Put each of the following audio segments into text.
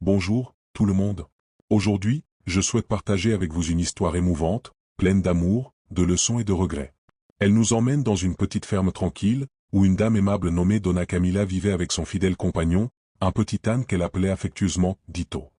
Bonjour, tout le monde. Aujourd'hui, je souhaite partager avec vous une histoire émouvante, pleine d'amour, de leçons et de regrets. Elle nous emmène dans une petite ferme tranquille, où une dame aimable nommée Donna Camilla vivait avec son fidèle compagnon, un petit âne qu'elle appelait affectueusement Dito.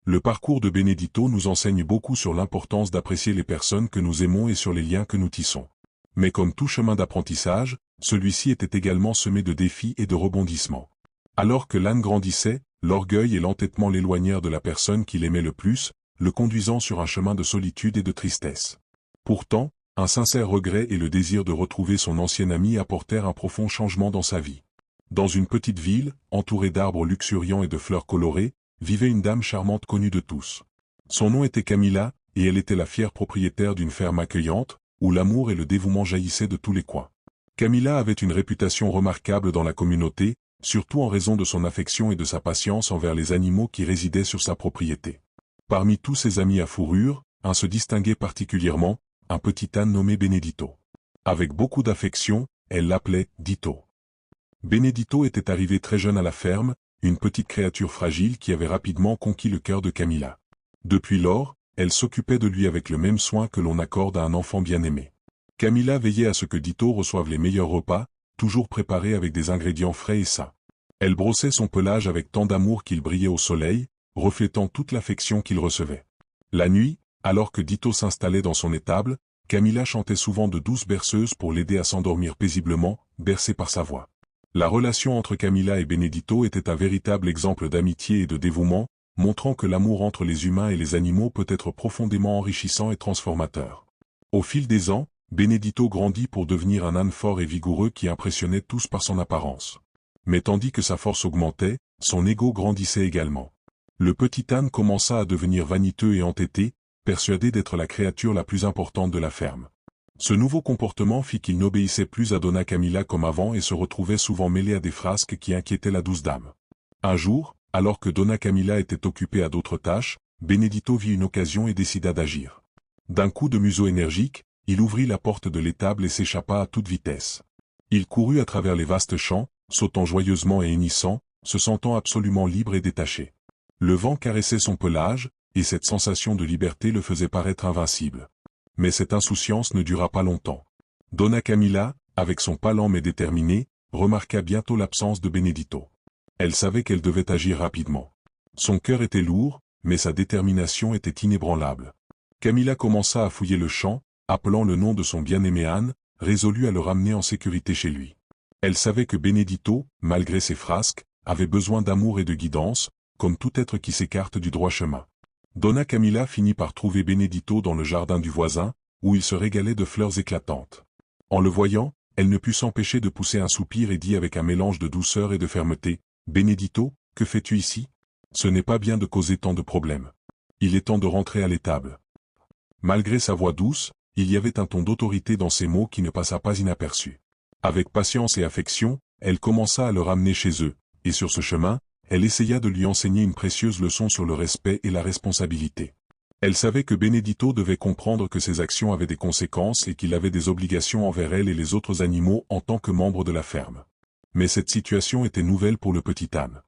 Le parcours de Benedito nous enseigne beaucoup sur l'importance d'apprécier les personnes que nous aimons et sur les liens que nous tissons. Mais comme tout chemin d'apprentissage, celui-ci était également semé de défis et de rebondissements. Alors que l'âne grandissait, l'orgueil et l'entêtement l'éloignèrent de la personne qu'il aimait le plus, le conduisant sur un chemin de solitude et de tristesse. Pourtant, un sincère regret et le désir de retrouver son ancien ami apportèrent un profond changement dans sa vie. Dans une petite ville, entourée d'arbres luxuriants et de fleurs colorées, vivait une dame charmante connue de tous. Son nom était Camilla, et elle était la fière propriétaire d'une ferme accueillante, où l'amour et le dévouement jaillissaient de tous les coins. Camilla avait une réputation remarquable dans la communauté, surtout en raison de son affection et de sa patience envers les animaux qui résidaient sur sa propriété. Parmi tous ses amis à fourrure, un se distinguait particulièrement, un petit âne nommé Benedito. Avec beaucoup d'affection, elle l'appelait Dito. Benedito était arrivé très jeune à la ferme, une petite créature fragile qui avait rapidement conquis le cœur de Camilla. Depuis lors, elle s'occupait de lui avec le même soin que l'on accorde à un enfant bien-aimé. Camilla veillait à ce que Dito reçoive les meilleurs repas, toujours préparés avec des ingrédients frais et sains. Elle brossait son pelage avec tant d'amour qu'il brillait au soleil, reflétant toute l'affection qu'il recevait. La nuit, alors que Dito s'installait dans son étable, Camilla chantait souvent de douces berceuses pour l'aider à s'endormir paisiblement, bercée par sa voix. La relation entre Camilla et Benedito était un véritable exemple d'amitié et de dévouement, montrant que l'amour entre les humains et les animaux peut être profondément enrichissant et transformateur. Au fil des ans, Benedito grandit pour devenir un âne fort et vigoureux qui impressionnait tous par son apparence. Mais tandis que sa force augmentait, son ego grandissait également. Le petit âne commença à devenir vaniteux et entêté, persuadé d'être la créature la plus importante de la ferme. Ce nouveau comportement fit qu'il n'obéissait plus à Donna Camilla comme avant et se retrouvait souvent mêlé à des frasques qui inquiétaient la douce dame. Un jour, alors que Donna Camilla était occupée à d'autres tâches, Benedito vit une occasion et décida d'agir. D'un coup de museau énergique, il ouvrit la porte de l'étable et s'échappa à toute vitesse. Il courut à travers les vastes champs, sautant joyeusement et hennissant, se sentant absolument libre et détaché. Le vent caressait son pelage, et cette sensation de liberté le faisait paraître invincible. Mais cette insouciance ne dura pas longtemps. Donna Camilla, avec son pas lent mais déterminé, remarqua bientôt l'absence de Benedito. Elle savait qu'elle devait agir rapidement. Son cœur était lourd, mais sa détermination était inébranlable. Camilla commença à fouiller le champ, appelant le nom de son bien-aimé âne, résolue à le ramener en sécurité chez lui. Elle savait que Benedito, malgré ses frasques, avait besoin d'amour et de guidance, comme tout être qui s'écarte du droit chemin. Donna Camilla finit par trouver Benedito dans le jardin du voisin, où il se régalait de fleurs éclatantes. En le voyant, elle ne put s'empêcher de pousser un soupir et dit avec un mélange de douceur et de fermeté, « Benedito, que fais-tu ici? Ce n'est pas bien de causer tant de problèmes. Il est temps de rentrer à l'étable. » Malgré sa voix douce, il y avait un ton d'autorité dans ses mots qui ne passa pas inaperçu. Avec patience et affection, elle commença à le ramener chez eux, et sur ce chemin, elle essaya de lui enseigner une précieuse leçon sur le respect et la responsabilité. Elle savait que Benedito devait comprendre que ses actions avaient des conséquences et qu'il avait des obligations envers elle et les autres animaux en tant que membre de la ferme. Mais cette situation était nouvelle pour le petit âne.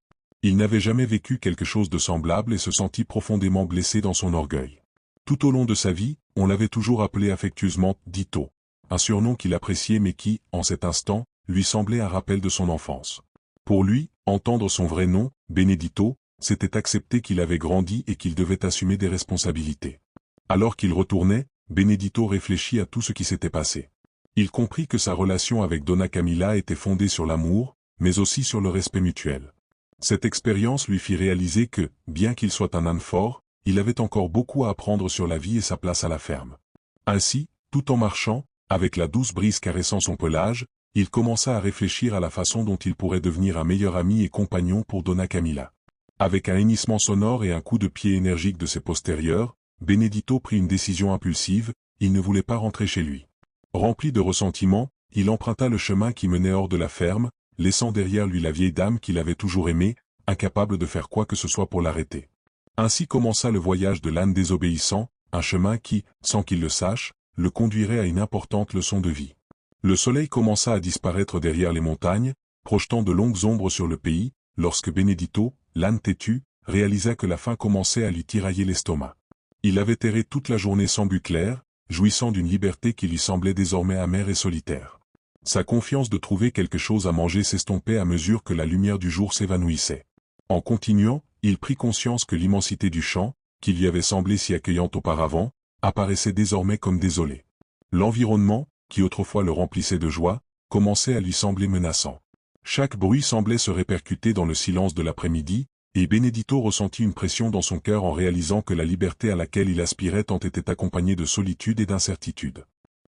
Il n'avait jamais vécu quelque chose de semblable et se sentit profondément blessé dans son orgueil. Tout au long de sa vie, on l'avait toujours appelé affectueusement Dito, un surnom qu'il appréciait mais qui, en cet instant, lui semblait un rappel de son enfance. Pour lui, entendre son vrai nom, Benedito, c'était accepter qu'il avait grandi et qu'il devait assumer des responsabilités. Alors qu'il retournait, Benedito réfléchit à tout ce qui s'était passé. Il comprit que sa relation avec Donna Camilla était fondée sur l'amour, mais aussi sur le respect mutuel. Cette expérience lui fit réaliser que, bien qu'il soit un âne fort, il avait encore beaucoup à apprendre sur la vie et sa place à la ferme. Ainsi, tout en marchant, avec la douce brise caressant son pelage, il commença à réfléchir à la façon dont il pourrait devenir un meilleur ami et compagnon pour Donna Camilla. Avec un hennissement sonore et un coup de pied énergique de ses postérieurs, Benedito prit une décision impulsive, il ne voulait pas rentrer chez lui. Rempli de ressentiment, il emprunta le chemin qui menait hors de la ferme, laissant derrière lui la vieille dame qu'il avait toujours aimée, incapable de faire quoi que ce soit pour l'arrêter. Ainsi commença le voyage de l'âne désobéissant, un chemin qui, sans qu'il le sache, le conduirait à une importante leçon de vie. Le soleil commença à disparaître derrière les montagnes, projetant de longues ombres sur le pays, lorsque Benedito, l'âne têtu, réalisa que la faim commençait à lui tirailler l'estomac. Il avait erré toute la journée sans but clair, jouissant d'une liberté qui lui semblait désormais amère et solitaire. Sa confiance de trouver quelque chose à manger s'estompait à mesure que la lumière du jour s'évanouissait. En continuant, il prit conscience que l'immensité du champ, qui lui avait semblé si accueillante auparavant, apparaissait désormais comme désolée. L'environnement, qui autrefois le remplissait de joie, commençait à lui sembler menaçant. Chaque bruit semblait se répercuter dans le silence de l'après-midi, et Benedito ressentit une pression dans son cœur en réalisant que la liberté à laquelle il aspirait tant était accompagnée de solitude et d'incertitude.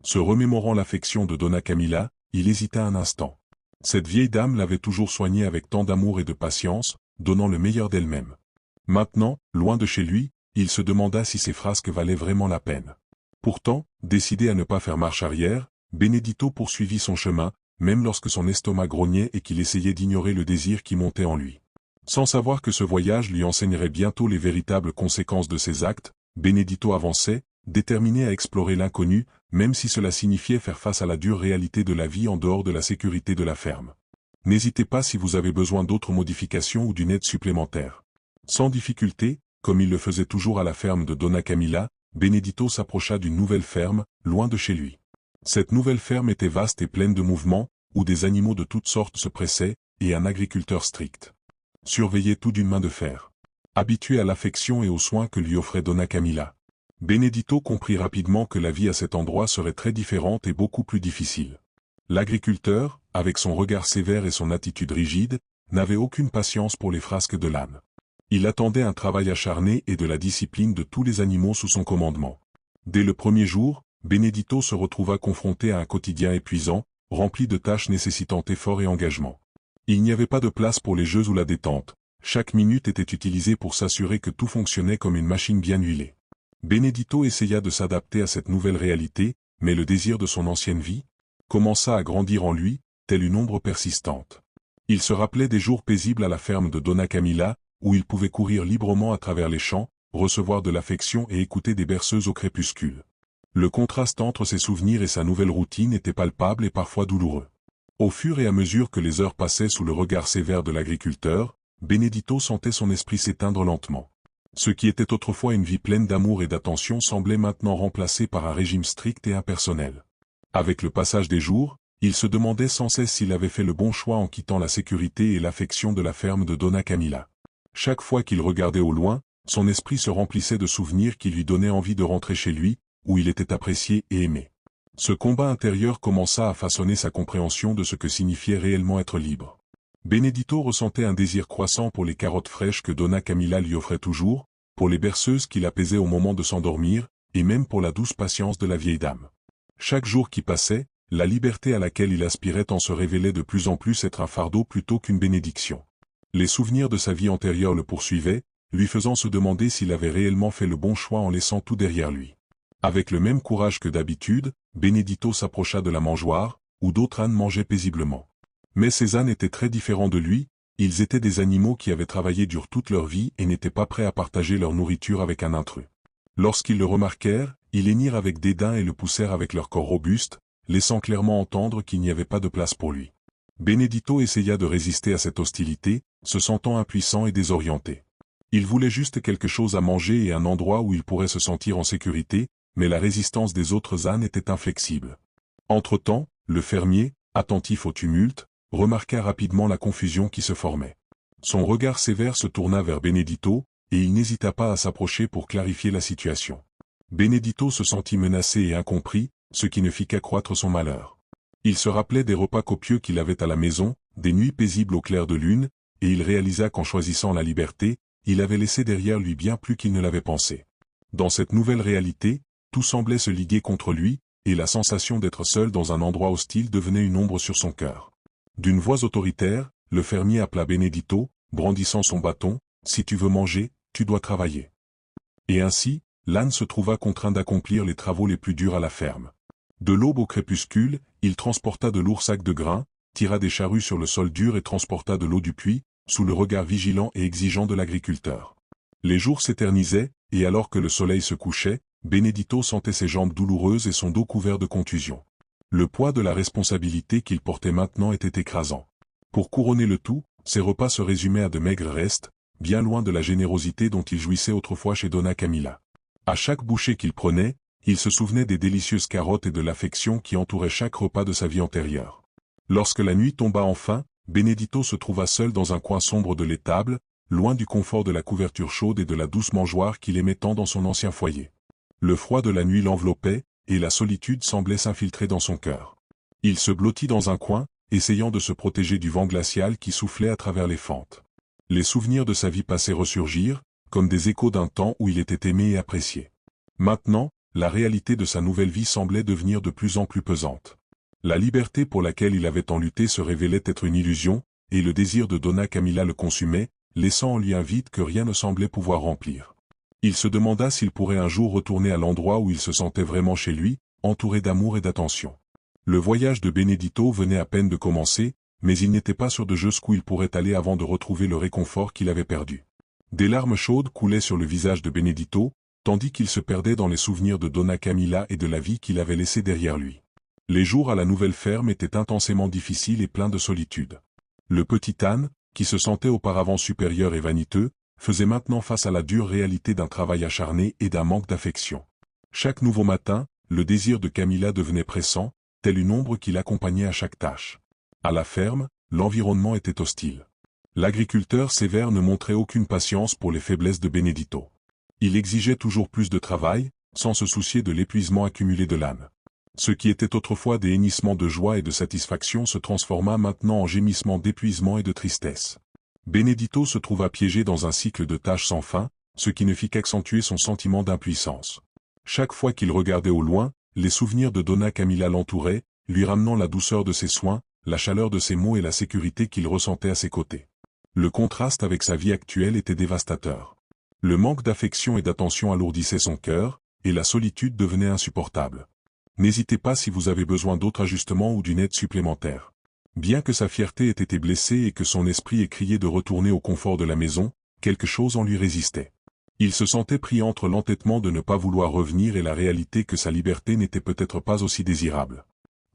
Se remémorant l'affection de Donna Camilla, il hésita un instant. Cette vieille dame l'avait toujours soigné avec tant d'amour et de patience, donnant le meilleur d'elle-même. Maintenant, loin de chez lui, il se demanda si ces frasques valaient vraiment la peine. Pourtant, décidé à ne pas faire marche arrière, Benedito poursuivit son chemin, même lorsque son estomac grognait et qu'il essayait d'ignorer le désir qui montait en lui. Sans savoir que ce voyage lui enseignerait bientôt les véritables conséquences de ses actes, Benedito avançait, déterminé à explorer l'inconnu, même si cela signifiait faire face à la dure réalité de la vie en dehors de la sécurité de la ferme. N'hésitez pas si vous avez besoin d'autres modifications ou d'une aide supplémentaire. Sans difficulté, comme il le faisait toujours à la ferme de Donna Camilla, Benedito s'approcha d'une nouvelle ferme, loin de chez lui. Cette nouvelle ferme était vaste et pleine de mouvements, où des animaux de toutes sortes se pressaient, et un agriculteur strict surveillait tout d'une main de fer. Habitué à l'affection et aux soins que lui offrait Donna Camilla, Benedito comprit rapidement que la vie à cet endroit serait très différente et beaucoup plus difficile. L'agriculteur, avec son regard sévère et son attitude rigide, n'avait aucune patience pour les frasques de l'âne. Il attendait un travail acharné et de la discipline de tous les animaux sous son commandement. Dès le premier jour, Benedito se retrouva confronté à un quotidien épuisant, rempli de tâches nécessitant effort et engagement. Il n'y avait pas de place pour les jeux ou la détente. Chaque minute était utilisée pour s'assurer que tout fonctionnait comme une machine bien huilée. Benedito essaya de s'adapter à cette nouvelle réalité, mais le désir de son ancienne vie commença à grandir en lui, telle une ombre persistante. Il se rappelait des jours paisibles à la ferme de Donna Camilla, où il pouvait courir librement à travers les champs, recevoir de l'affection et écouter des berceuses au crépuscule. Le contraste entre ses souvenirs et sa nouvelle routine était palpable et parfois douloureux. Au fur et à mesure que les heures passaient sous le regard sévère de l'agriculteur, Benedito sentait son esprit s'éteindre lentement. Ce qui était autrefois une vie pleine d'amour et d'attention semblait maintenant remplacé par un régime strict et impersonnel. Avec le passage des jours, il se demandait sans cesse s'il avait fait le bon choix en quittant la sécurité et l'affection de la ferme de Donna Camilla. Chaque fois qu'il regardait au loin, son esprit se remplissait de souvenirs qui lui donnaient envie de rentrer chez lui, où il était apprécié et aimé. Ce combat intérieur commença à façonner sa compréhension de ce que signifiait réellement être libre. Benedito ressentait un désir croissant pour les carottes fraîches que Donna Camilla lui offrait toujours, pour les berceuses qui l'apaisaient au moment de s'endormir, et même pour la douce patience de la vieille dame. Chaque jour qui passait, la liberté à laquelle il aspirait en se révélait de plus en plus être un fardeau plutôt qu'une bénédiction. Les souvenirs de sa vie antérieure le poursuivaient, lui faisant se demander s'il avait réellement fait le bon choix en laissant tout derrière lui. Avec le même courage que d'habitude, Benedito s'approcha de la mangeoire, où d'autres ânes mangeaient paisiblement. Mais ces ânes étaient très différents de lui, ils étaient des animaux qui avaient travaillé dur toute leur vie et n'étaient pas prêts à partager leur nourriture avec un intrus. Lorsqu'ils le remarquèrent, ils hennirent avec dédain et le poussèrent avec leur corps robuste, laissant clairement entendre qu'il n'y avait pas de place pour lui. Benedito essaya de résister à cette hostilité, se sentant impuissant et désorienté. Il voulait juste quelque chose à manger et un endroit où il pourrait se sentir en sécurité, mais la résistance des autres ânes était inflexible. Entre-temps, le fermier, attentif au tumulte, remarqua rapidement la confusion qui se formait. Son regard sévère se tourna vers Benedito, et il n'hésita pas à s'approcher pour clarifier la situation. Benedito se sentit menacé et incompris, ce qui ne fit qu'accroître son malheur. Il se rappelait des repas copieux qu'il avait à la maison, des nuits paisibles au clair de lune, et il réalisa qu'en choisissant la liberté, il avait laissé derrière lui bien plus qu'il ne l'avait pensé. Dans cette nouvelle réalité, tout semblait se liguer contre lui, et la sensation d'être seul dans un endroit hostile devenait une ombre sur son cœur. D'une voix autoritaire, le fermier appela Benedito, brandissant son bâton, « Si tu veux manger, tu dois travailler. » Et ainsi, l'âne se trouva contraint d'accomplir les travaux les plus durs à la ferme. De l'aube au crépuscule, il transporta de lourds sacs de grains, tira des charrues sur le sol dur et transporta de l'eau du puits, sous le regard vigilant et exigeant de l'agriculteur. Les jours s'éternisaient, et alors que le soleil se couchait, Benedito sentait ses jambes douloureuses et son dos couvert de contusions. Le poids de la responsabilité qu'il portait maintenant était écrasant. Pour couronner le tout, ses repas se résumaient à de maigres restes, bien loin de la générosité dont il jouissait autrefois chez Donna Camilla. À chaque bouchée qu'il prenait, il se souvenait des délicieuses carottes et de l'affection qui entourait chaque repas de sa vie antérieure. Lorsque la nuit tomba enfin, Benedito se trouva seul dans un coin sombre de l'étable, loin du confort de la couverture chaude et de la douce mangeoire qu'il aimait tant dans son ancien foyer. Le froid de la nuit l'enveloppait, et la solitude semblait s'infiltrer dans son cœur. Il se blottit dans un coin, essayant de se protéger du vent glacial qui soufflait à travers les fentes. Les souvenirs de sa vie passée ressurgirent, comme des échos d'un temps où il était aimé et apprécié. Maintenant, la réalité de sa nouvelle vie semblait devenir de plus en plus pesante. La liberté pour laquelle il avait tant lutté se révélait être une illusion, et le désir de Donna Camilla le consumait, laissant en lui un vide que rien ne semblait pouvoir remplir. Il se demanda s'il pourrait un jour retourner à l'endroit où il se sentait vraiment chez lui, entouré d'amour et d'attention. Le voyage de Benedito venait à peine de commencer, mais il n'était pas sûr de jusqu'où il pourrait aller avant de retrouver le réconfort qu'il avait perdu. Des larmes chaudes coulaient sur le visage de Benedito, tandis qu'il se perdait dans les souvenirs de Donna Camilla et de la vie qu'il avait laissée derrière lui. Les jours à la nouvelle ferme étaient intensément difficiles et pleins de solitude. Le petit âne, qui se sentait auparavant supérieur et vaniteux, faisait maintenant face à la dure réalité d'un travail acharné et d'un manque d'affection. Chaque nouveau matin, le désir de Camilla devenait pressant, telle une ombre qui l'accompagnait à chaque tâche. À la ferme, l'environnement était hostile. L'agriculteur sévère ne montrait aucune patience pour les faiblesses de Benedito. Il exigeait toujours plus de travail, sans se soucier de l'épuisement accumulé de l'âne. Ce qui était autrefois des hennissements de joie et de satisfaction se transforma maintenant en gémissements d'épuisement et de tristesse. Benedito se trouva piégé dans un cycle de tâches sans fin, ce qui ne fit qu'accentuer son sentiment d'impuissance. Chaque fois qu'il regardait au loin, les souvenirs de Donna Camilla l'entouraient, lui ramenant la douceur de ses soins, la chaleur de ses mots et la sécurité qu'il ressentait à ses côtés. Le contraste avec sa vie actuelle était dévastateur. Le manque d'affection et d'attention alourdissait son cœur, et la solitude devenait insupportable. N'hésitez pas si vous avez besoin d'autres ajustements ou d'une aide supplémentaire. Bien que sa fierté ait été blessée et que son esprit ait crié de retourner au confort de la maison, quelque chose en lui résistait. Il se sentait pris entre l'entêtement de ne pas vouloir revenir et la réalité que sa liberté n'était peut-être pas aussi désirable.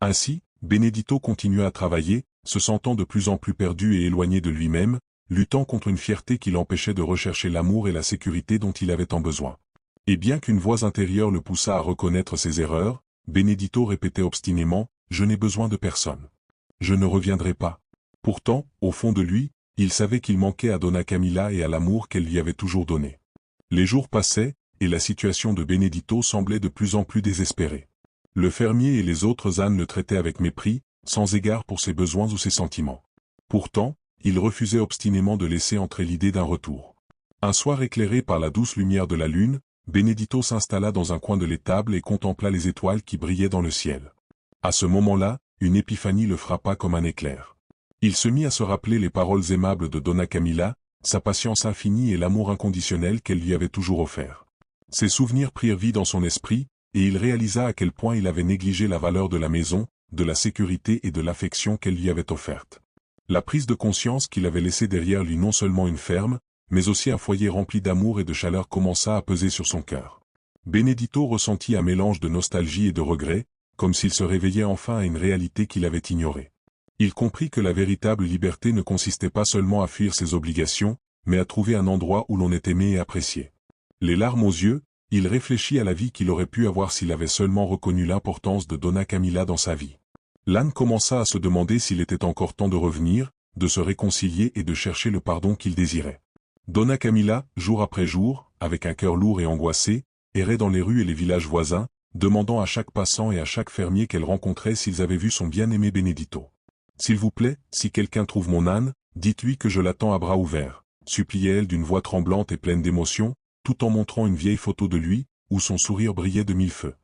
Ainsi, Benedito continua à travailler, se sentant de plus en plus perdu et éloigné de lui-même, luttant contre une fierté qui l'empêchait de rechercher l'amour et la sécurité dont il avait tant besoin. Et bien qu'une voix intérieure le poussât à reconnaître ses erreurs, Benedito répétait obstinément « Je n'ai besoin de personne. Je ne reviendrai pas ». Pourtant, au fond de lui, il savait qu'il manquait à Donna Camilla et à l'amour qu'elle lui avait toujours donné. Les jours passaient, et la situation de Benedito semblait de plus en plus désespérée. Le fermier et les autres ânes le traitaient avec mépris, sans égard pour ses besoins ou ses sentiments. Pourtant, il refusait obstinément de laisser entrer l'idée d'un retour. Un soir éclairé par la douce lumière de la lune, Benedito s'installa dans un coin de l'étable et contempla les étoiles qui brillaient dans le ciel. À ce moment-là, une épiphanie le frappa comme un éclair. Il se mit à se rappeler les paroles aimables de Donna Camilla, sa patience infinie et l'amour inconditionnel qu'elle lui avait toujours offert. Ses souvenirs prirent vie dans son esprit, et il réalisa à quel point il avait négligé la valeur de la maison, de la sécurité et de l'affection qu'elle lui avait offerte. La prise de conscience qu'il avait laissé derrière lui non seulement une ferme, mais aussi un foyer rempli d'amour et de chaleur commença à peser sur son cœur. Benedito ressentit un mélange de nostalgie et de regret, comme s'il se réveillait enfin à une réalité qu'il avait ignorée. Il comprit que la véritable liberté ne consistait pas seulement à fuir ses obligations, mais à trouver un endroit où l'on est aimé et apprécié. Les larmes aux yeux, il réfléchit à la vie qu'il aurait pu avoir s'il avait seulement reconnu l'importance de Donna Camilla dans sa vie. L'âne commença à se demander s'il était encore temps de revenir, de se réconcilier et de chercher le pardon qu'il désirait. Donna Camilla, jour après jour, avec un cœur lourd et angoissé, errait dans les rues et les villages voisins, demandant à chaque passant et à chaque fermier qu'elle rencontrait s'ils avaient vu son bien-aimé Benedito. « S'il vous plaît, si quelqu'un trouve mon âne, dites-lui que je l'attends à bras ouverts », suppliait-elle d'une voix tremblante et pleine d'émotion, tout en montrant une vieille photo de lui, où son sourire brillait de mille feux.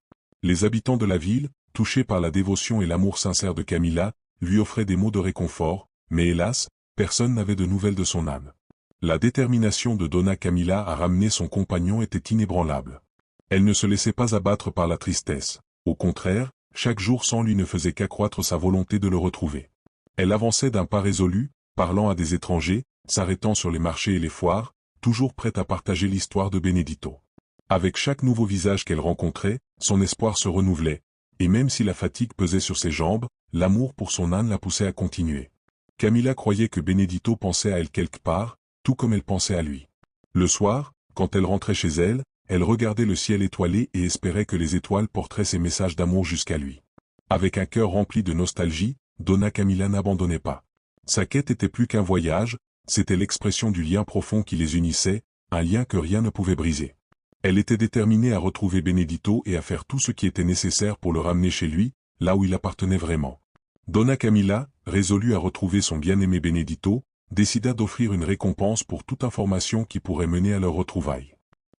Les habitants de la ville, touchés par la dévotion et l'amour sincère de Camilla, lui offraient des mots de réconfort, mais hélas, personne n'avait de nouvelles de son âne. La détermination de Donna Camilla à ramener son compagnon était inébranlable. Elle ne se laissait pas abattre par la tristesse. Au contraire, chaque jour sans lui ne faisait qu'accroître sa volonté de le retrouver. Elle avançait d'un pas résolu, parlant à des étrangers, s'arrêtant sur les marchés et les foires, toujours prête à partager l'histoire de Benedito. Avec chaque nouveau visage qu'elle rencontrait, son espoir se renouvelait, et même si la fatigue pesait sur ses jambes, l'amour pour son âne la poussait à continuer. Camilla croyait que Benedito pensait à elle quelque part, tout comme elle pensait à lui. Le soir, quand elle rentrait chez elle, elle regardait le ciel étoilé et espérait que les étoiles porteraient ses messages d'amour jusqu'à lui. Avec un cœur rempli de nostalgie, Donna Camilla n'abandonnait pas. Sa quête était plus qu'un voyage, c'était l'expression du lien profond qui les unissait, un lien que rien ne pouvait briser. Elle était déterminée à retrouver Benedito et à faire tout ce qui était nécessaire pour le ramener chez lui, là où il appartenait vraiment. Donna Camilla, résolue à retrouver son bien-aimé Benedito, décida d'offrir une récompense pour toute information qui pourrait mener à leur retrouvaille.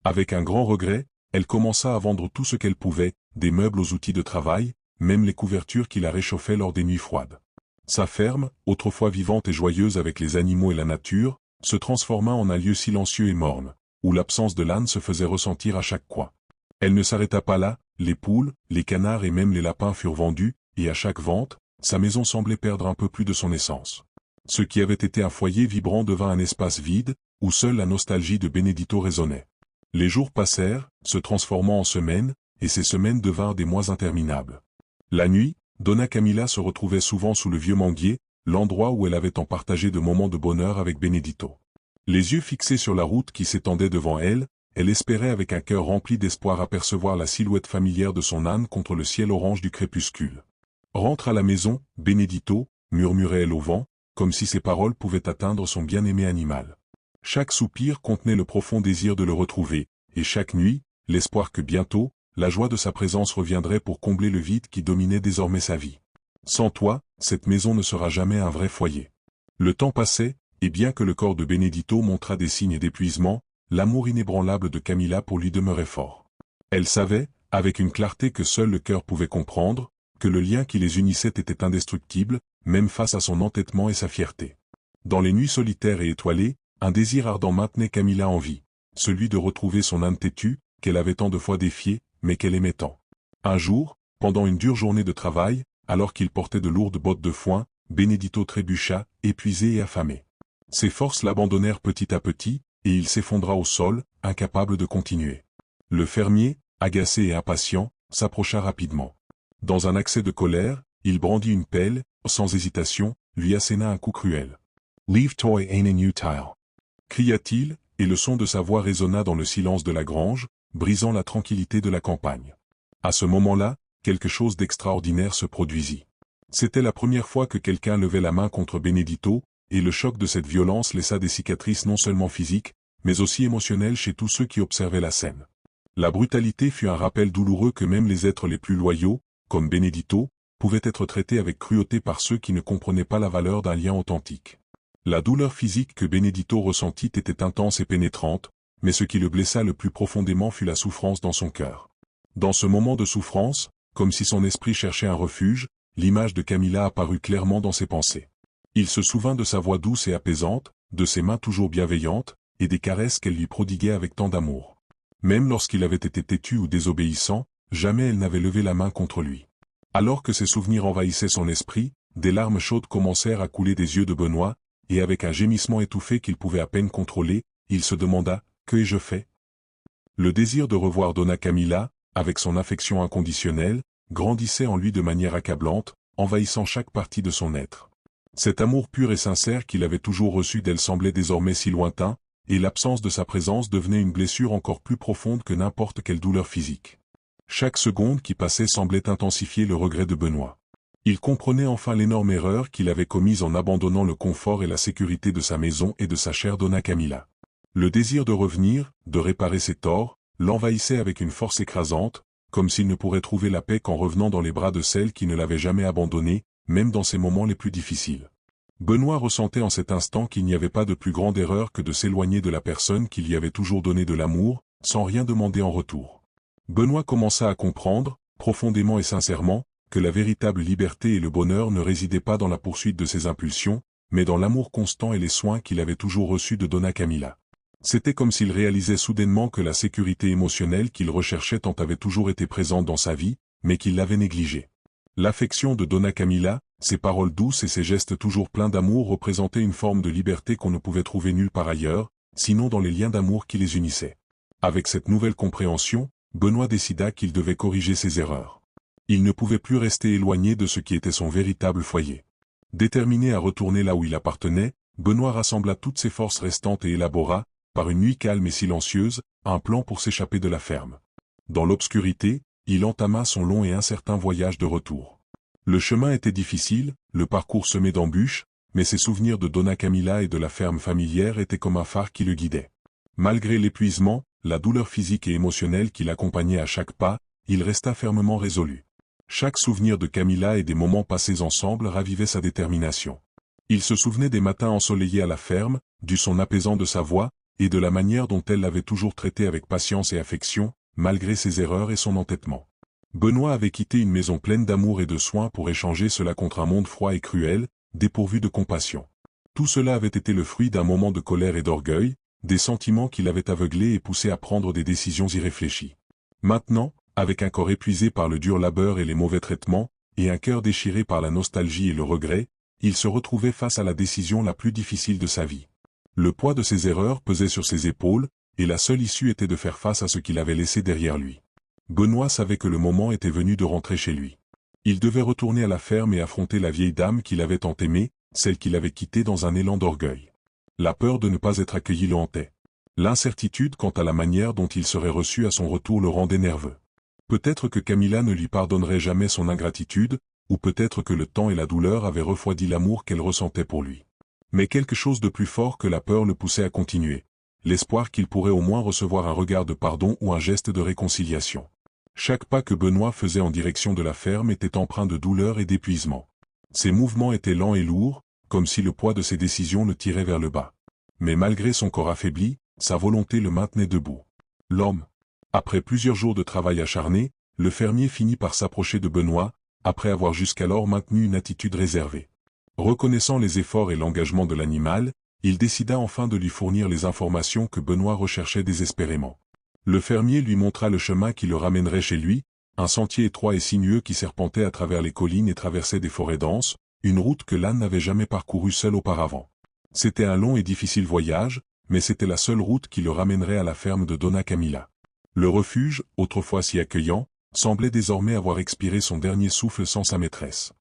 Avec un grand regret, elle commença à vendre tout ce qu'elle pouvait, des meubles aux outils de travail, même les couvertures qui la réchauffaient lors des nuits froides. Sa ferme, autrefois vivante et joyeuse avec les animaux et la nature, se transforma en un lieu silencieux et morne, où l'absence de l'âne se faisait ressentir à chaque coin. Elle ne s'arrêta pas là, les poules, les canards et même les lapins furent vendus, et à chaque vente, sa maison semblait perdre un peu plus de son essence. Ce qui avait été un foyer vibrant devint un espace vide, où seule la nostalgie de Benedito résonnait. Les jours passèrent, se transformant en semaines, et ces semaines devinrent des mois interminables. La nuit, Donna Camilla se retrouvait souvent sous le vieux manguier, l'endroit où elle avait tant partagé de moments de bonheur avec Benedito. Les yeux fixés sur la route qui s'étendait devant elle, elle espérait avec un cœur rempli d'espoir apercevoir la silhouette familière de son âne contre le ciel orange du crépuscule. « Rentre à la maison, Benedito » murmurait-elle au vent, comme si ses paroles pouvaient atteindre son bien-aimé animal. Chaque soupir contenait le profond désir de le retrouver, et chaque nuit, l'espoir que bientôt, la joie de sa présence reviendrait pour combler le vide qui dominait désormais sa vie. Sans toi, cette maison ne sera jamais un vrai foyer. Le temps passait, et bien que le corps de Benedito montrât des signes d'épuisement, l'amour inébranlable de Camilla pour lui demeurait fort. Elle savait, avec une clarté que seul le cœur pouvait comprendre, que le lien qui les unissait était indestructible, même face à son entêtement et sa fierté. Dans les nuits solitaires et étoilées, un désir ardent maintenait Camilla en vie, celui de retrouver son âme têtue, qu'elle avait tant de fois défié, mais qu'elle aimait tant. Un jour, pendant une dure journée de travail, alors qu'il portait de lourdes bottes de foin, Benedito trébucha, épuisé et affamé. Ses forces l'abandonnèrent petit à petit, et il s'effondra au sol, incapable de continuer. Le fermier, agacé et impatient, s'approcha rapidement. Dans un accès de colère, il brandit une pelle, sans hésitation, lui asséna un coup cruel. « Leave toy ain't in utile » cria-t-il, et le son de sa voix résonna dans le silence de la grange, brisant la tranquillité de la campagne. À ce moment-là, quelque chose d'extraordinaire se produisit. C'était la première fois que quelqu'un levait la main contre Benedito, et le choc de cette violence laissa des cicatrices non seulement physiques, mais aussi émotionnelles chez tous ceux qui observaient la scène. La brutalité fut un rappel douloureux que même les êtres les plus loyaux, comme Benedito, pouvaient être traités avec cruauté par ceux qui ne comprenaient pas la valeur d'un lien authentique. La douleur physique que Benedito ressentit était intense et pénétrante, mais ce qui le blessa le plus profondément fut la souffrance dans son cœur. Dans ce moment de souffrance, comme si son esprit cherchait un refuge, l'image de Camilla apparut clairement dans ses pensées. Il se souvint de sa voix douce et apaisante, de ses mains toujours bienveillantes, et des caresses qu'elle lui prodiguait avec tant d'amour. Même lorsqu'il avait été têtu ou désobéissant, jamais elle n'avait levé la main contre lui. Alors que ses souvenirs envahissaient son esprit, des larmes chaudes commencèrent à couler des yeux de Benoît, et avec un gémissement étouffé qu'il pouvait à peine contrôler, il se demanda « Que ai-je fait ?» Le désir de revoir Donna Camilla, avec son affection inconditionnelle, grandissait en lui de manière accablante, envahissant chaque partie de son être. Cet amour pur et sincère qu'il avait toujours reçu d'elle semblait désormais si lointain, et l'absence de sa présence devenait une blessure encore plus profonde que n'importe quelle douleur physique. Chaque seconde qui passait semblait intensifier le regret de Benoît. Il comprenait enfin l'énorme erreur qu'il avait commise en abandonnant le confort et la sécurité de sa maison et de sa chère Donna Camilla. Le désir de revenir, de réparer ses torts, l'envahissait avec une force écrasante, comme s'il ne pourrait trouver la paix qu'en revenant dans les bras de celle qui ne l'avait jamais abandonné, même dans ses moments les plus difficiles. Benoît ressentait en cet instant qu'il n'y avait pas de plus grande erreur que de s'éloigner de la personne qui lui avait toujours donné de l'amour, sans rien demander en retour. Benoît commença à comprendre, profondément et sincèrement, que la véritable liberté et le bonheur ne résidaient pas dans la poursuite de ses impulsions, mais dans l'amour constant et les soins qu'il avait toujours reçus de Donna Camilla. C'était comme s'il réalisait soudainement que la sécurité émotionnelle qu'il recherchait tant avait toujours été présente dans sa vie, mais qu'il l'avait négligée. L'affection de Donna Camilla, ses paroles douces et ses gestes toujours pleins d'amour représentaient une forme de liberté qu'on ne pouvait trouver nulle part ailleurs, sinon dans les liens d'amour qui les unissaient. Avec cette nouvelle compréhension, Benoît décida qu'il devait corriger ses erreurs. Il ne pouvait plus rester éloigné de ce qui était son véritable foyer. Déterminé à retourner là où il appartenait, Benoît rassembla toutes ses forces restantes et élabora, par une nuit calme et silencieuse, un plan pour s'échapper de la ferme. Dans l'obscurité, il entama son long et incertain voyage de retour. Le chemin était difficile, le parcours semé d'embûches, mais ses souvenirs de Donna Camilla et de la ferme familière étaient comme un phare qui le guidait. Malgré l'épuisement, la douleur physique et émotionnelle qui l'accompagnait à chaque pas, il resta fermement résolu. Chaque souvenir de Camilla et des moments passés ensemble ravivait sa détermination. Il se souvenait des matins ensoleillés à la ferme, du son apaisant de sa voix, et de la manière dont elle l'avait toujours traité avec patience et affection, malgré ses erreurs et son entêtement. Benoît avait quitté une maison pleine d'amour et de soins pour échanger cela contre un monde froid et cruel, dépourvu de compassion. Tout cela avait été le fruit d'un moment de colère et d'orgueil, des sentiments qui l'avaient aveuglé et poussé à prendre des décisions irréfléchies. Maintenant, avec un corps épuisé par le dur labeur et les mauvais traitements, et un cœur déchiré par la nostalgie et le regret, il se retrouvait face à la décision la plus difficile de sa vie. Le poids de ses erreurs pesait sur ses épaules, et la seule issue était de faire face à ce qu'il avait laissé derrière lui. Benoît savait que le moment était venu de rentrer chez lui. Il devait retourner à la ferme et affronter la vieille dame qu'il avait tant aimée, celle qu'il avait quittée dans un élan d'orgueil. La peur de ne pas être accueilli le hantait. L'incertitude quant à la manière dont il serait reçu à son retour le rendait nerveux. Peut-être que Camilla ne lui pardonnerait jamais son ingratitude, ou peut-être que le temps et la douleur avaient refroidi l'amour qu'elle ressentait pour lui. Mais quelque chose de plus fort que la peur le poussait à continuer. L'espoir qu'il pourrait au moins recevoir un regard de pardon ou un geste de réconciliation. Chaque pas que Benoît faisait en direction de la ferme était empreint de douleur et d'épuisement. Ses mouvements étaient lents et lourds, comme si le poids de ses décisions le tirait vers le bas. Mais malgré son corps affaibli, sa volonté le maintenait debout. L'homme. Après plusieurs jours de travail acharné, le fermier finit par s'approcher de Benoît, après avoir jusqu'alors maintenu une attitude réservée. Reconnaissant les efforts et l'engagement de l'animal, il décida enfin de lui fournir les informations que Benoît recherchait désespérément. Le fermier lui montra le chemin qui le ramènerait chez lui, un sentier étroit et sinueux qui serpentait à travers les collines et traversait des forêts denses, une route que l'âne n'avait jamais parcourue seul auparavant. C'était un long et difficile voyage, mais c'était la seule route qui le ramènerait à la ferme de Donna Camilla. Le refuge, autrefois si accueillant, semblait désormais avoir expiré son dernier souffle sans sa maîtresse.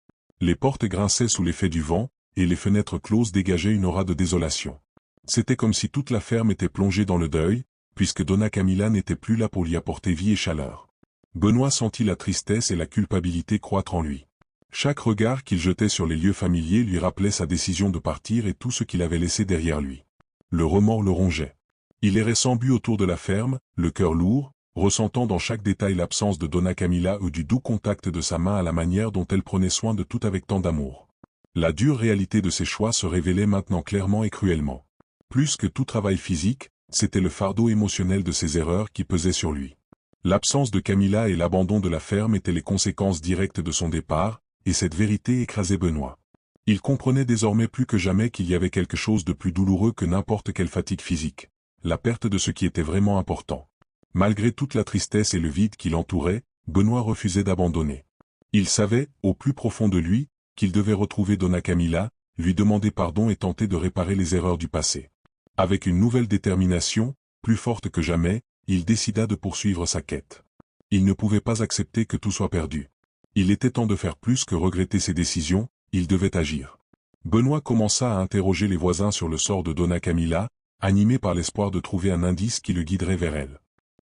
Les portes grinçaient sous l'effet du vent, et les fenêtres closes dégageaient une aura de désolation. C'était comme si toute la ferme était plongée dans le deuil, puisque Donna Camilla n'était plus là pour lui apporter vie et chaleur. Benoît sentit la tristesse et la culpabilité croître en lui. Chaque regard qu'il jetait sur les lieux familiers lui rappelait sa décision de partir et tout ce qu'il avait laissé derrière lui. Le remords le rongeait. Il errait sans but autour de la ferme, le cœur lourd, ressentant dans chaque détail l'absence de Donna Camilla ou du doux contact de sa main à la manière dont elle prenait soin de tout avec tant d'amour. La dure réalité de ses choix se révélait maintenant clairement et cruellement. Plus que tout travail physique, c'était le fardeau émotionnel de ses erreurs qui pesait sur lui. L'absence de Camilla et l'abandon de la ferme étaient les conséquences directes de son départ, et cette vérité écrasait Benoît. Il comprenait désormais plus que jamais qu'il y avait quelque chose de plus douloureux que n'importe quelle fatigue physique, la perte de ce qui était vraiment important. Malgré toute la tristesse et le vide qui l'entourait, Benoît refusait d'abandonner. Il savait, au plus profond de lui, qu'il devait retrouver Donna Camilla, lui demander pardon et tenter de réparer les erreurs du passé. Avec une nouvelle détermination, plus forte que jamais, il décida de poursuivre sa quête. Il ne pouvait pas accepter que tout soit perdu. Il était temps de faire plus que regretter ses décisions, il devait agir. Benoît commença à interroger les voisins sur le sort de Donna Camilla, animé par l'espoir de trouver un indice qui le guiderait vers elle.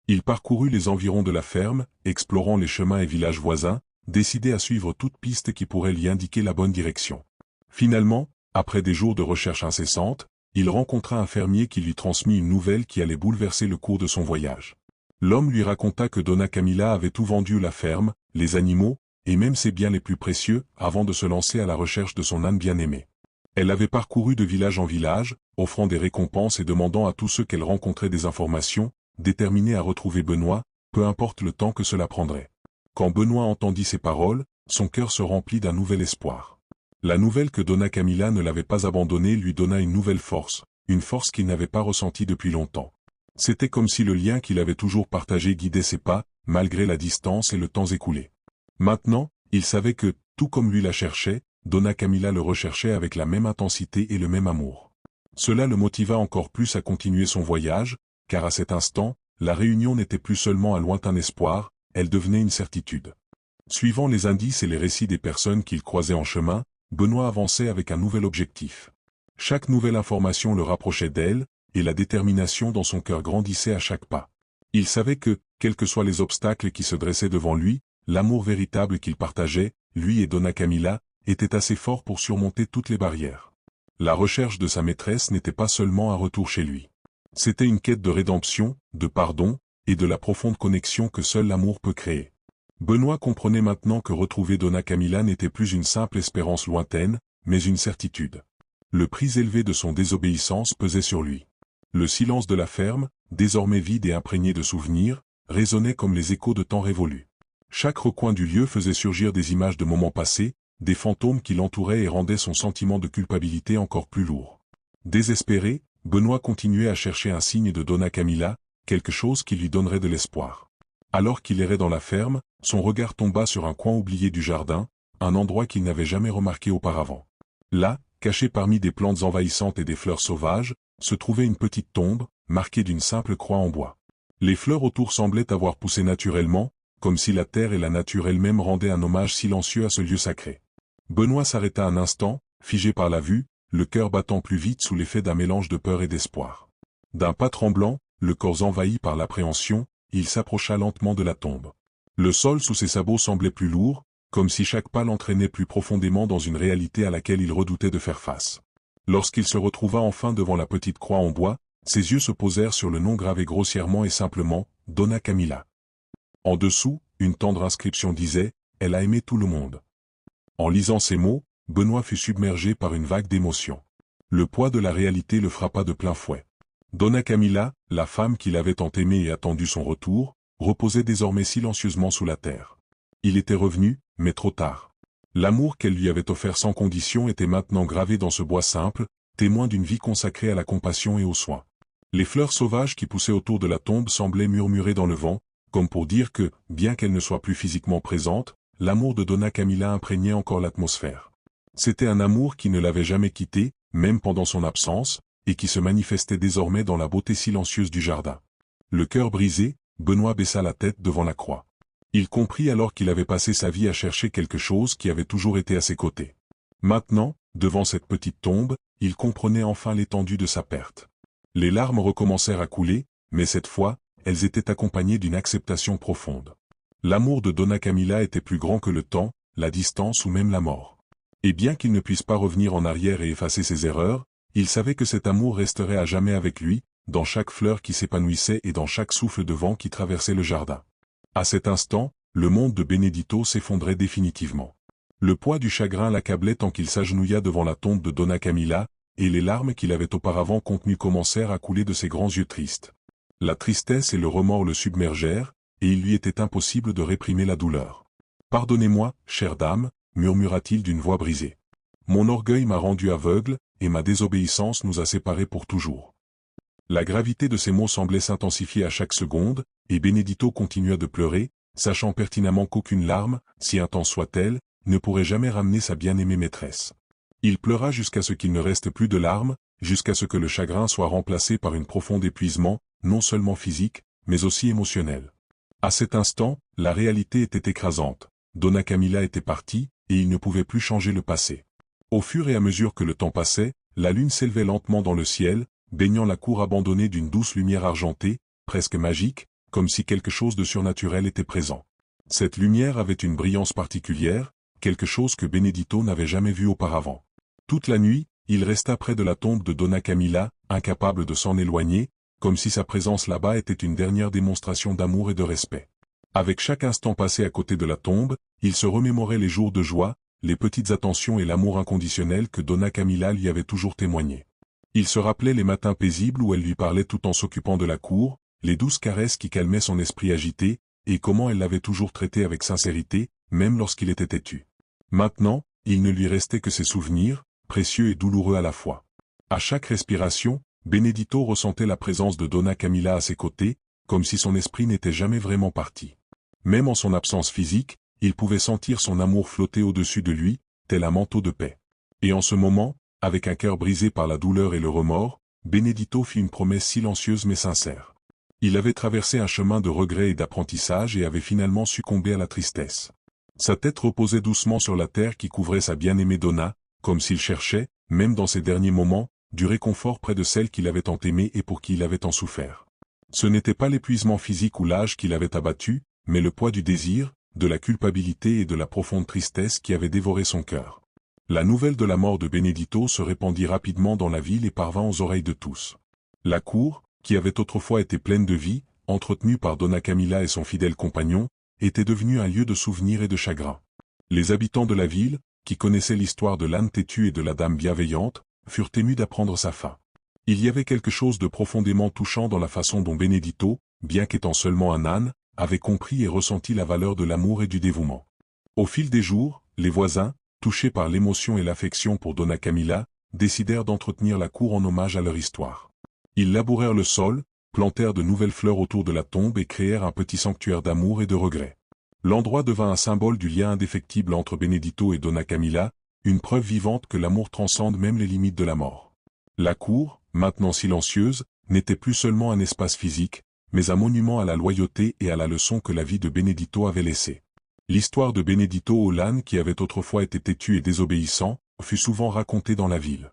Il parcourut les environs de la ferme, explorant les chemins et villages voisins, décidé à suivre toute piste qui pourrait lui indiquer la bonne direction. Finalement, après des jours de recherche incessante, il rencontra un fermier qui lui transmit une nouvelle qui allait bouleverser le cours de son voyage. L'homme lui raconta que Donna Camilla avait tout vendu, la ferme, les animaux, et même ses biens les plus précieux, avant de se lancer à la recherche de son âne bien-aimé. Elle avait parcouru de village en village, offrant des récompenses et demandant à tous ceux qu'elle rencontrait des informations, déterminée à retrouver Benoît, peu importe le temps que cela prendrait. Quand Benoît entendit ces paroles, son cœur se remplit d'un nouvel espoir. La nouvelle que Donna Camilla ne l'avait pas abandonné lui donna une nouvelle force, une force qu'il n'avait pas ressentie depuis longtemps. C'était comme si le lien qu'il avait toujours partagé guidait ses pas, malgré la distance et le temps écoulé. Maintenant, il savait que, tout comme lui la cherchait, Donna Camilla le recherchait avec la même intensité et le même amour. Cela le motiva encore plus à continuer son voyage, car à cet instant, la réunion n'était plus seulement un lointain espoir, elle devenait une certitude. Suivant les indices et les récits des personnes qu'il croisait en chemin, Benoît avançait avec un nouvel objectif. Chaque nouvelle information le rapprochait d'elle, et la détermination dans son cœur grandissait à chaque pas. Il savait que, quels que soient les obstacles qui se dressaient devant lui, l'amour véritable qu'il partageait, lui et Donna Camila, était assez fort pour surmonter toutes les barrières. La recherche de sa maîtresse n'était pas seulement un retour chez lui. C'était une quête de rédemption, de pardon, et de la profonde connexion que seul l'amour peut créer. Benoît comprenait maintenant que retrouver Donna Camila n'était plus une simple espérance lointaine, mais une certitude. Le prix élevé de son désobéissance pesait sur lui. Le silence de la ferme, désormais vide et imprégné de souvenirs, résonnait comme les échos de temps révolus. Chaque recoin du lieu faisait surgir des images de moments passés, des fantômes qui l'entouraient et rendaient son sentiment de culpabilité encore plus lourd. Désespéré, Benoît continuait à chercher un signe de Donna Camila, quelque chose qui lui donnerait de l'espoir. Alors qu'il errait dans la ferme, son regard tomba sur un coin oublié du jardin, un endroit qu'il n'avait jamais remarqué auparavant. Là, caché parmi des plantes envahissantes et des fleurs sauvages, se trouvait une petite tombe, marquée d'une simple croix en bois. Les fleurs autour semblaient avoir poussé naturellement, comme si la terre et la nature elle-même rendaient un hommage silencieux à ce lieu sacré. Benoît s'arrêta un instant, figé par la vue, le cœur battant plus vite sous l'effet d'un mélange de peur et d'espoir. D'un pas tremblant, le corps envahi par l'appréhension, il s'approcha lentement de la tombe. Le sol sous ses sabots semblait plus lourd, comme si chaque pas l'entraînait plus profondément dans une réalité à laquelle il redoutait de faire face. Lorsqu'il se retrouva enfin devant la petite croix en bois, ses yeux se posèrent sur le nom gravé grossièrement et simplement, Donna Camila. En dessous, une tendre inscription disait « Elle a aimé tout le monde ». En lisant ces mots, Benoît fut submergé par une vague d'émotions. Le poids de la réalité le frappa de plein fouet. Donna Camila, la femme qu'il avait tant aimée et attendu son retour, reposait désormais silencieusement sous la terre. Il était revenu, mais trop tard. L'amour qu'elle lui avait offert sans condition était maintenant gravé dans ce bois simple, témoin d'une vie consacrée à la compassion et aux soins. Les fleurs sauvages qui poussaient autour de la tombe semblaient murmurer dans le vent, comme pour dire que, bien qu'elle ne soit plus physiquement présente, l'amour de Donna Camila imprégnait encore l'atmosphère. C'était un amour qui ne l'avait jamais quitté, même pendant son absence, et qui se manifestait désormais dans la beauté silencieuse du jardin. Le cœur brisé, Benoît baissa la tête devant la croix. Il comprit alors qu'il avait passé sa vie à chercher quelque chose qui avait toujours été à ses côtés. Maintenant, devant cette petite tombe, il comprenait enfin l'étendue de sa perte. Les larmes recommencèrent à couler, mais cette fois, elles étaient accompagnées d'une acceptation profonde. L'amour de Donna Camila était plus grand que le temps, la distance ou même la mort. Et bien qu'il ne puisse pas revenir en arrière et effacer ses erreurs, il savait que cet amour resterait à jamais avec lui, dans chaque fleur qui s'épanouissait et dans chaque souffle de vent qui traversait le jardin. À cet instant, le monde de Benedito s'effondrait définitivement. Le poids du chagrin l'accablait tant qu'il s'agenouilla devant la tombe de Donna Camila, et les larmes qu'il avait auparavant contenues commencèrent à couler de ses grands yeux tristes. La tristesse et le remords le submergèrent, et il lui était impossible de réprimer la douleur. « Pardonnez-moi, chère dame » murmura-t-il d'une voix brisée. « Mon orgueil m'a rendu aveugle, et ma désobéissance nous a séparés pour toujours. » La gravité de ces mots semblait s'intensifier à chaque seconde, et Benedito continua de pleurer, sachant pertinemment qu'aucune larme, si intense soit-elle, ne pourrait jamais ramener sa bien-aimée maîtresse. Il pleura jusqu'à ce qu'il ne reste plus de larmes, jusqu'à ce que le chagrin soit remplacé par un profond épuisement, non seulement physique, mais aussi émotionnel. À cet instant, la réalité était écrasante. Donna Camila était partie, et il ne pouvait plus changer le passé. Au fur et à mesure que le temps passait, la lune s'élevait lentement dans le ciel, baignant la cour abandonnée d'une douce lumière argentée, presque magique, comme si quelque chose de surnaturel était présent. Cette lumière avait une brillance particulière, quelque chose que Benedito n'avait jamais vu auparavant. Toute la nuit, il resta près de la tombe de Donna Camila, incapable de s'en éloigner, comme si sa présence là-bas était une dernière démonstration d'amour et de respect. Avec chaque instant passé à côté de la tombe, il se remémorait les jours de joie, les petites attentions et l'amour inconditionnel que Donna Camila lui avait toujours témoigné. Il se rappelait les matins paisibles où elle lui parlait tout en s'occupant de la cour, les douces caresses qui calmaient son esprit agité, et comment elle l'avait toujours traité avec sincérité, même lorsqu'il était têtu. Maintenant, il ne lui restait que ses souvenirs, précieux et douloureux à la fois. À chaque respiration, Benedito ressentait la présence de Donna Camila à ses côtés, comme si son esprit n'était jamais vraiment parti. Même en son absence physique, il pouvait sentir son amour flotter au-dessus de lui, tel un manteau de paix. Et en ce moment, avec un cœur brisé par la douleur et le remords, Benedito fit une promesse silencieuse mais sincère. Il avait traversé un chemin de regret et d'apprentissage et avait finalement succombé à la tristesse. Sa tête reposait doucement sur la terre qui couvrait sa bien-aimée Donna, comme s'il cherchait, même dans ses derniers moments, du réconfort près de celle qu'il avait tant aimée et pour qui il avait tant souffert. Ce n'était pas l'épuisement physique ou l'âge qui l'avait abattu, mais le poids du désir, de la culpabilité et de la profonde tristesse qui avait dévoré son cœur. La nouvelle de la mort de Benedito se répandit rapidement dans la ville et parvint aux oreilles de tous. La cour, qui avait autrefois été pleine de vie, entretenue par Donna Camilla et son fidèle compagnon, était devenue un lieu de souvenirs et de chagrin. Les habitants de la ville, qui connaissaient l'histoire de l'âne têtu et de la dame bienveillante, furent émus d'apprendre sa fin. Il y avait quelque chose de profondément touchant dans la façon dont Benedito, bien qu'étant seulement un âne, avait compris et ressenti la valeur de l'amour et du dévouement. Au fil des jours, les voisins, touchés par l'émotion et l'affection pour Donna Camilla, décidèrent d'entretenir la cour en hommage à leur histoire. Ils labourèrent le sol, plantèrent de nouvelles fleurs autour de la tombe et créèrent un petit sanctuaire d'amour et de regret. L'endroit devint un symbole du lien indéfectible entre Benedito et Donna Camilla, une preuve vivante que l'amour transcende même les limites de la mort. La cour, maintenant silencieuse, n'était plus seulement un espace physique, mais un monument à la loyauté et à la leçon que la vie de Benedito avait laissée. L'histoire de Benedito au l'âne qui avait autrefois été têtu et désobéissant, fut souvent racontée dans la ville.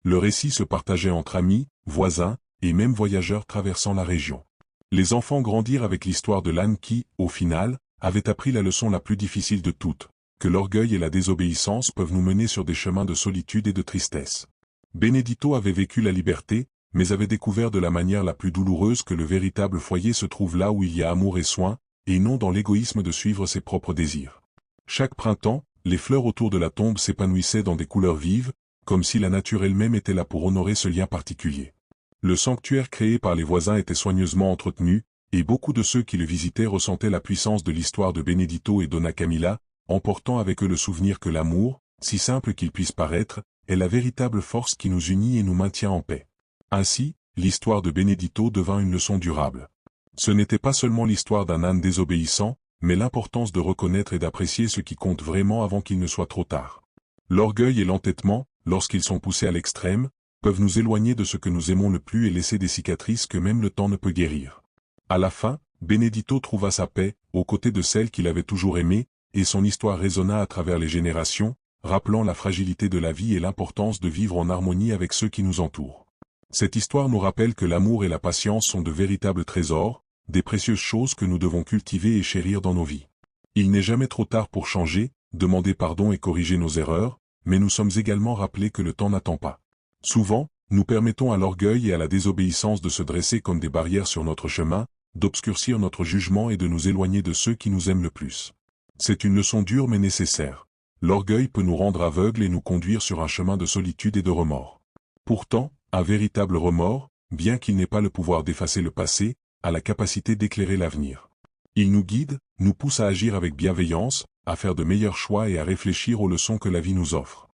Le récit se partageait entre amis, voisins, et même voyageurs traversant la région. Les enfants grandirent avec l'histoire de l'âne qui, au final, avait appris la leçon la plus difficile de toutes, que l'orgueil et la désobéissance peuvent nous mener sur des chemins de solitude et de tristesse. Benedito avait vécu la liberté, mais avait découvert de la manière la plus douloureuse que le véritable foyer se trouve là où il y a amour et soin, et non dans l'égoïsme de suivre ses propres désirs. Chaque printemps, les fleurs autour de la tombe s'épanouissaient dans des couleurs vives, comme si la nature elle-même était là pour honorer ce lien particulier. Le sanctuaire créé par les voisins était soigneusement entretenu, et beaucoup de ceux qui le visitaient ressentaient la puissance de l'histoire de Benedito et Donna Camilla, emportant avec eux le souvenir que l'amour, si simple qu'il puisse paraître, est la véritable force qui nous unit et nous maintient en paix. Ainsi, l'histoire de Benedito devint une leçon durable. Ce n'était pas seulement l'histoire d'un âne désobéissant, mais l'importance de reconnaître et d'apprécier ce qui compte vraiment avant qu'il ne soit trop tard. L'orgueil et l'entêtement, lorsqu'ils sont poussés à l'extrême, peuvent nous éloigner de ce que nous aimons le plus et laisser des cicatrices que même le temps ne peut guérir. À la fin, Benedito trouva sa paix, aux côtés de celle qu'il avait toujours aimée, et son histoire résonna à travers les générations, rappelant la fragilité de la vie et l'importance de vivre en harmonie avec ceux qui nous entourent. Cette histoire nous rappelle que l'amour et la patience sont de véritables trésors, des précieuses choses que nous devons cultiver et chérir dans nos vies. Il n'est jamais trop tard pour changer, demander pardon et corriger nos erreurs, mais nous sommes également rappelés que le temps n'attend pas. Souvent, nous permettons à l'orgueil et à la désobéissance de se dresser comme des barrières sur notre chemin, d'obscurcir notre jugement et de nous éloigner de ceux qui nous aiment le plus. C'est une leçon dure mais nécessaire. L'orgueil peut nous rendre aveugles et nous conduire sur un chemin de solitude et de remords. Pourtant, un véritable remords, bien qu'il n'ait pas le pouvoir d'effacer le passé, a la capacité d'éclairer l'avenir. Il nous guide, nous pousse à agir avec bienveillance, à faire de meilleurs choix et à réfléchir aux leçons que la vie nous offre.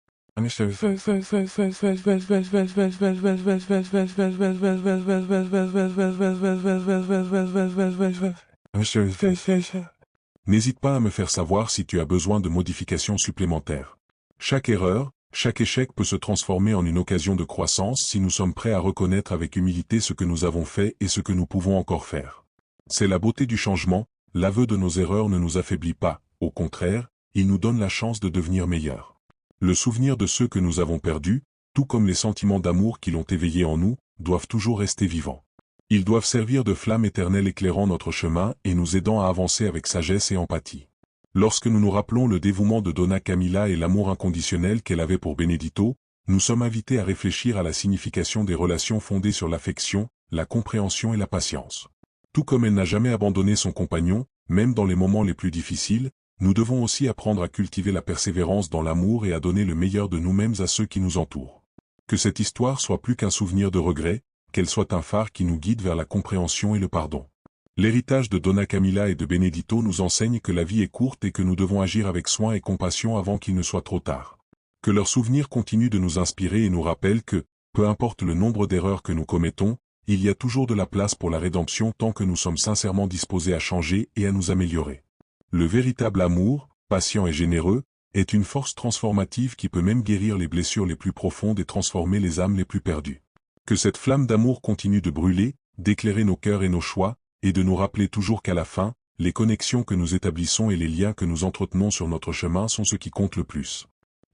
N'hésite pas à me faire savoir si tu as besoin de modifications supplémentaires. Chaque erreur, chaque échec peut se transformer en une occasion de croissance si nous sommes prêts à reconnaître avec humilité ce que nous avons fait et ce que nous pouvons encore faire. C'est la beauté du changement, l'aveu de nos erreurs ne nous affaiblit pas, au contraire, il nous donne la chance de devenir meilleurs. Le souvenir de ceux que nous avons perdus, tout comme les sentiments d'amour qui l'ont éveillé en nous, doivent toujours rester vivants. Ils doivent servir de flamme éternelle éclairant notre chemin et nous aidant à avancer avec sagesse et empathie. Lorsque nous nous rappelons le dévouement de Donna Camilla et l'amour inconditionnel qu'elle avait pour Benedito, nous sommes invités à réfléchir à la signification des relations fondées sur l'affection, la compréhension et la patience. Tout comme elle n'a jamais abandonné son compagnon, même dans les moments les plus difficiles, nous devons aussi apprendre à cultiver la persévérance dans l'amour et à donner le meilleur de nous-mêmes à ceux qui nous entourent. Que cette histoire soit plus qu'un souvenir de regret, qu'elle soit un phare qui nous guide vers la compréhension et le pardon. L'héritage de Donna Camilla et de Benedito nous enseigne que la vie est courte et que nous devons agir avec soin et compassion avant qu'il ne soit trop tard. Que leurs souvenirs continuent de nous inspirer et nous rappellent que, peu importe le nombre d'erreurs que nous commettons, il y a toujours de la place pour la rédemption tant que nous sommes sincèrement disposés à changer et à nous améliorer. Le véritable amour, patient et généreux, est une force transformative qui peut même guérir les blessures les plus profondes et transformer les âmes les plus perdues. Que cette flamme d'amour continue de brûler, d'éclairer nos cœurs et nos choix, et de nous rappeler toujours qu'à la fin, les connexions que nous établissons et les liens que nous entretenons sur notre chemin sont ce qui compte le plus.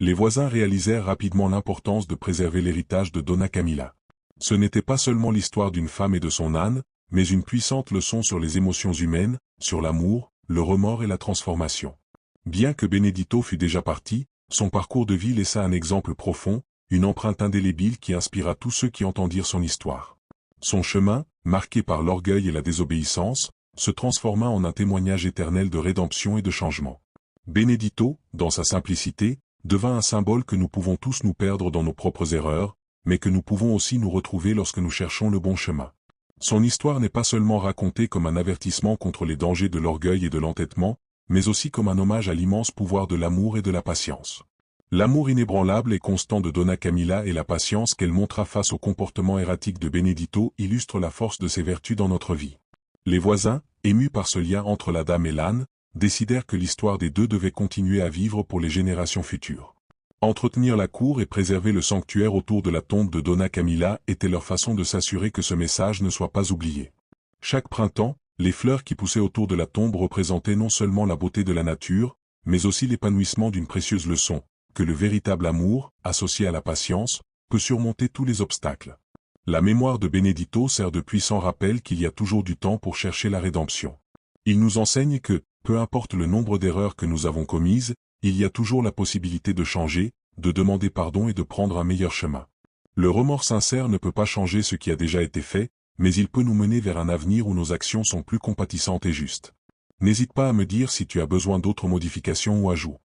Les voisins réalisèrent rapidement l'importance de préserver l'héritage de Donna Camilla. Ce n'était pas seulement l'histoire d'une femme et de son âne, mais une puissante leçon sur les émotions humaines, sur l'amour, le remords et la transformation. Bien que Benedito fût déjà parti, son parcours de vie laissa un exemple profond, une empreinte indélébile qui inspira tous ceux qui entendirent son histoire. Son chemin, marqué par l'orgueil et la désobéissance, se transforma en un témoignage éternel de rédemption et de changement. Benedito, dans sa simplicité, devint un symbole que nous pouvons tous nous perdre dans nos propres erreurs, mais que nous pouvons aussi nous retrouver lorsque nous cherchons le bon chemin. Son histoire n'est pas seulement racontée comme un avertissement contre les dangers de l'orgueil et de l'entêtement, mais aussi comme un hommage à l'immense pouvoir de l'amour et de la patience. L'amour inébranlable et constant de Donna Camilla et la patience qu'elle montra face au comportement erratique de Benedito illustrent la force de ces vertus dans notre vie. Les voisins, émus par ce lien entre la dame et l'âne, décidèrent que l'histoire des deux devait continuer à vivre pour les générations futures. Entretenir la cour et préserver le sanctuaire autour de la tombe de Donna Camilla était leur façon de s'assurer que ce message ne soit pas oublié. Chaque printemps, les fleurs qui poussaient autour de la tombe représentaient non seulement la beauté de la nature, mais aussi l'épanouissement d'une précieuse leçon, que le véritable amour, associé à la patience, peut surmonter tous les obstacles. La mémoire de Benedito sert de puissant rappel qu'il y a toujours du temps pour chercher la rédemption. Il nous enseigne que, peu importe le nombre d'erreurs que nous avons commises, il y a toujours la possibilité de changer, de demander pardon et de prendre un meilleur chemin. Le remords sincère ne peut pas changer ce qui a déjà été fait, mais il peut nous mener vers un avenir où nos actions sont plus compatissantes et justes. N'hésite pas à me dire si tu as besoin d'autres modifications ou ajouts.